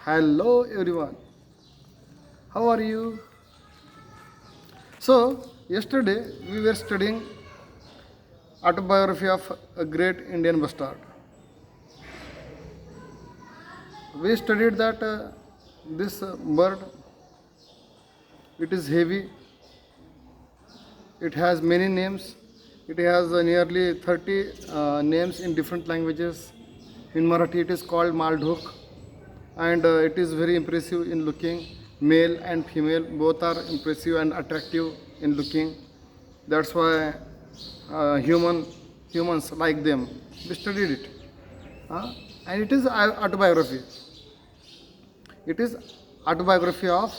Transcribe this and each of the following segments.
Hello everyone. How are you? So, yesterday we were studying autobiography of a great Indian bastard. We studied that this bird, it is heavy, it has many names, it has nearly 30 names in different languages. In Marathi it is called Maldhok, and it is very impressive in looking. Male and female both are impressive and attractive in looking. That's why humans like them. We studied it. Uh, and it is autobiography. It is autobiography of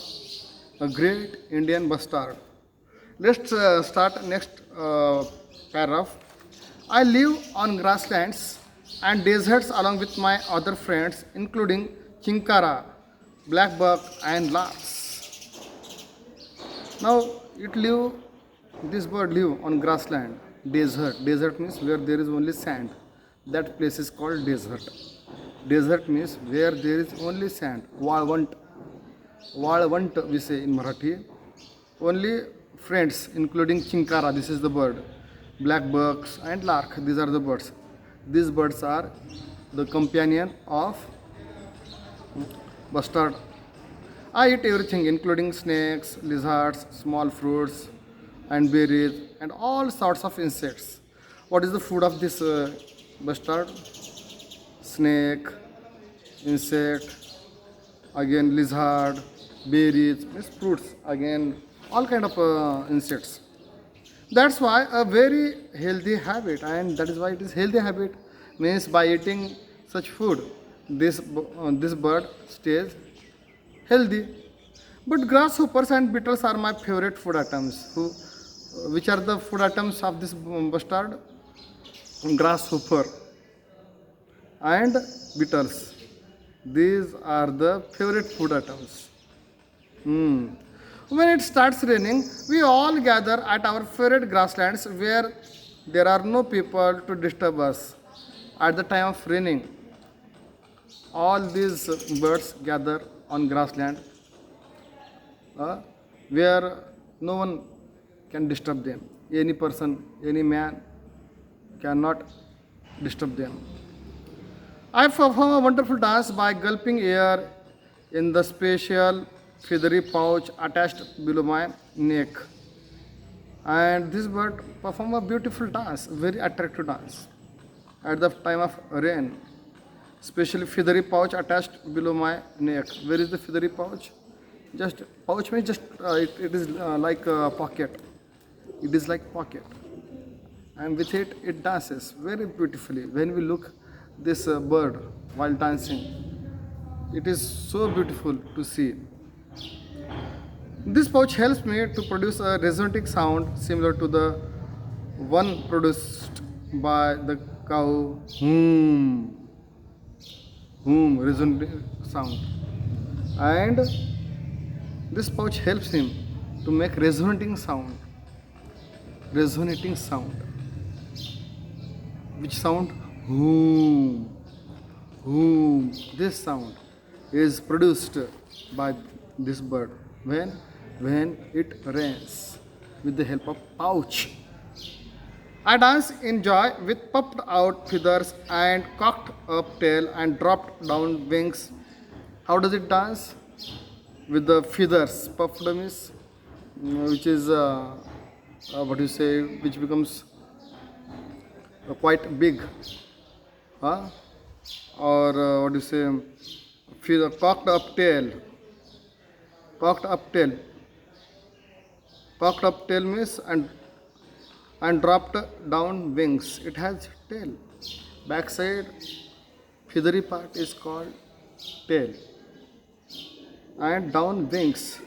a great Indian bastard. Let's start next paragraph. I live on grasslands and deserts along with my other friends, including chinkara, blackbuck, and larks. Now this bird live on grassland, desert. Desert means where there is only sand. That place is called desert. Desert means where there is only sand. Walwant. Walwant we say in Marathi. Only friends, including chinkara, this is the bird, blackbucks and lark, these are the birds. These birds are the companion of bustard. I eat everything, including snakes, lizards, small fruits, and berries, and all sorts of insects. What is the food of this bustard? Snake, insect, again lizard, berries, means fruits, again all kind of insects. That's why a very healthy habit, and that is why it is healthy habit means by eating such food, this bird stays healthy. But grasshoppers and beetles are my favorite food items. Which are the food items of this bustard? Grasshopper and beetles. These are the favorite food items. Hmm. When it starts raining, we all gather at our favorite grasslands where there are no people to disturb us. At the time of raining, all these birds gather on grassland uh, where no one can disturb them. Any person, any man cannot disturb them. I perform a wonderful dance by gulping air in the special feathery pouch attached below my neck. And this bird perform a beautiful dance, very attractive dance at the time of rain. Especially feathery pouch attached below my neck. Where is the feathery pouch? Just pouch means just it is like a pocket. It is like pocket, and with it it dances very beautifully. When we look this bird while dancing, it is so beautiful to see. This pouch helps me to produce a resonating sound similar to the one produced by the cow. Resonating sound. And this pouch helps him to make resonating sound. Resonating sound. Which sound? Whoom. Whoom. This sound is produced by this bird when it rains with the help of pouch. I dance in joy with puffed out feathers and cocked up tail and dropped down wings. How does it dance? With the feathers. Puffed means which is what you say, which becomes quite big. Huh? Or what do you say? Feather, cocked up tail. Cocked up tail. Cocked up tail means and dropped down wings. It has tail. Backside feathery part is called tail. And down wings.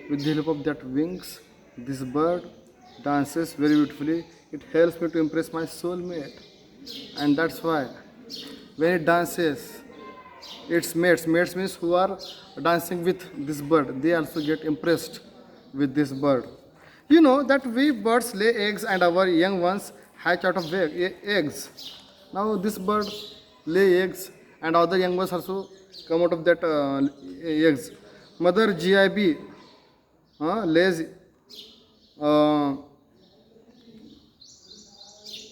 With the help of that wings, this bird dances very beautifully. It helps me to impress my soulmate. And that's why when it dances, its mates means who are dancing with this bird, they also get impressed with this bird. You know that we birds lay eggs and our young ones hatch out of eggs. Now this bird lay eggs and other young ones also come out of that eggs. Mother GIB lays uh,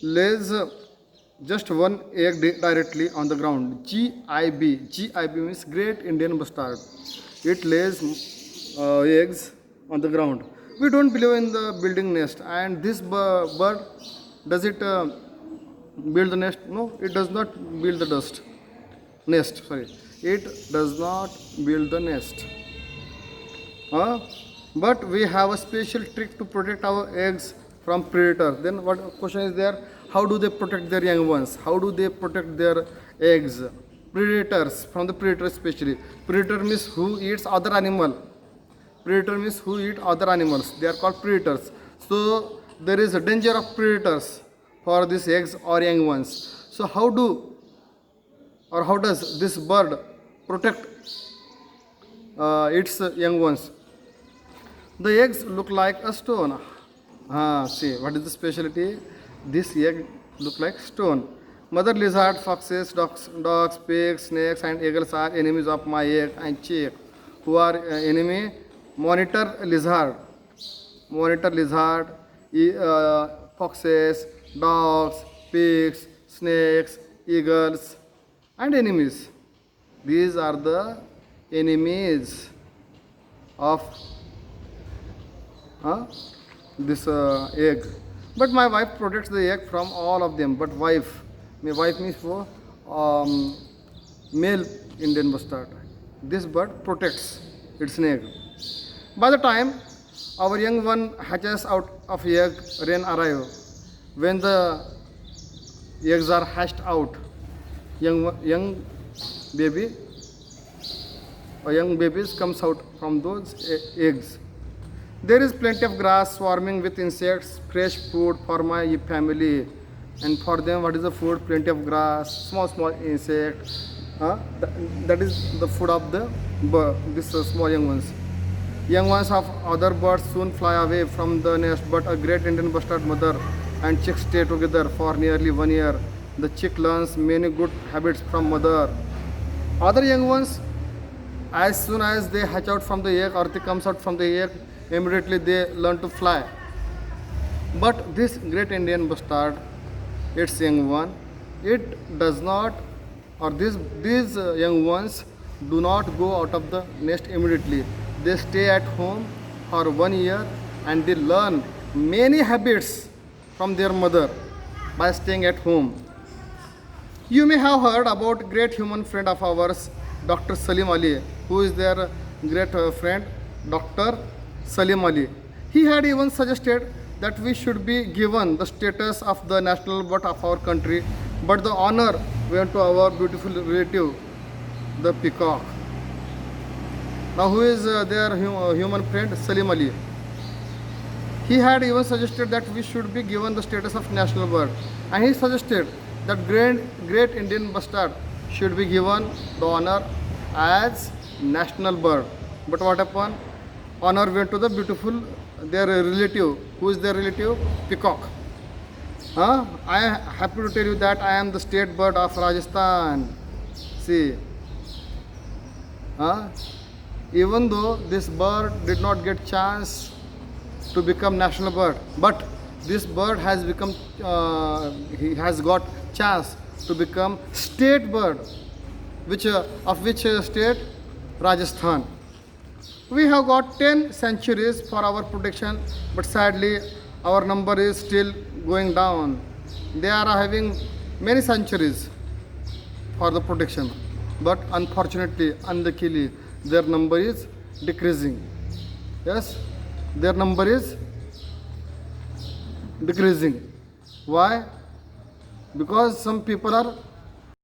lays just one egg directly on the ground. GIB means Great Indian Bustard. It lays eggs on the ground. We don't believe in the building nest. And this bird, does it build the nest? No, it does not build the nest. Sorry, it does not build the nest. But we have a special trick to protect our eggs from predators. Then what question is there? How do they protect their young ones? How do they protect their eggs? Predators, from the predator especially. Predator means who eats other animal. Predator means who eat other animals. They are called predators. So there is a danger of predators for these eggs or young ones. So how does this bird protect its young ones? The eggs look like a stone. See, what is the specialty? This egg look like stone. Mother lizard, foxes, dogs, pigs, snakes, and eagles are enemies of my egg and chick. Who are enemy? Monitor lizard, foxes, dogs, pigs, snakes, eagles, and enemies. These are the enemies of this egg. But my wife protects the egg from all of them. But my wife means for male Indian bustard. This bird protects its egg. By the time our young one hatches out of egg, rain arrive. When the eggs are hatched out, young baby or young babies comes out from those eggs. There is plenty of grass swarming with insects, fresh food for my family. And for them, what is the food? Plenty of grass, small insects. That is the food of the small young ones. Young ones of other birds soon fly away from the nest, but a great Indian bustard mother and chick stay together for nearly 1 year. The chick learns many good habits from mother. Other young ones, as soon as they hatch out from the egg or they comes out from the egg, immediately they learn to fly. But this great Indian bustard, its young one, it does not, or these young ones do not go out of the nest immediately. They stay at home for 1 year and they learn many habits from their mother by staying at home. You may have heard about great human friend of ours, Dr. Salim Ali. Who is their great friend? Dr. Salim Ali. He had even suggested that we should be given the status of the national bird of our country, but the honor went to our beautiful relative, the peacock. Now, who is their human friend? Salim Ali. He had even suggested that we should be given the status of national bird, and he suggested that great Indian bustard should be given the honor as national bird. But what happened? Honor went to the beautiful their relative. Who is their relative? Peacock. I am happy to tell you that I am the state bird of Rajasthan. See. Even though this bird did not get chance to become national bird, but this bird has become he has got chance to become state bird, which state? Rajasthan. We have got 10 centuries for our protection, but sadly our number is still going down. They are having many centuries for the protection, but unfortunately, unluckily, their number is decreasing. Yes, their number is decreasing. Why? Because some people are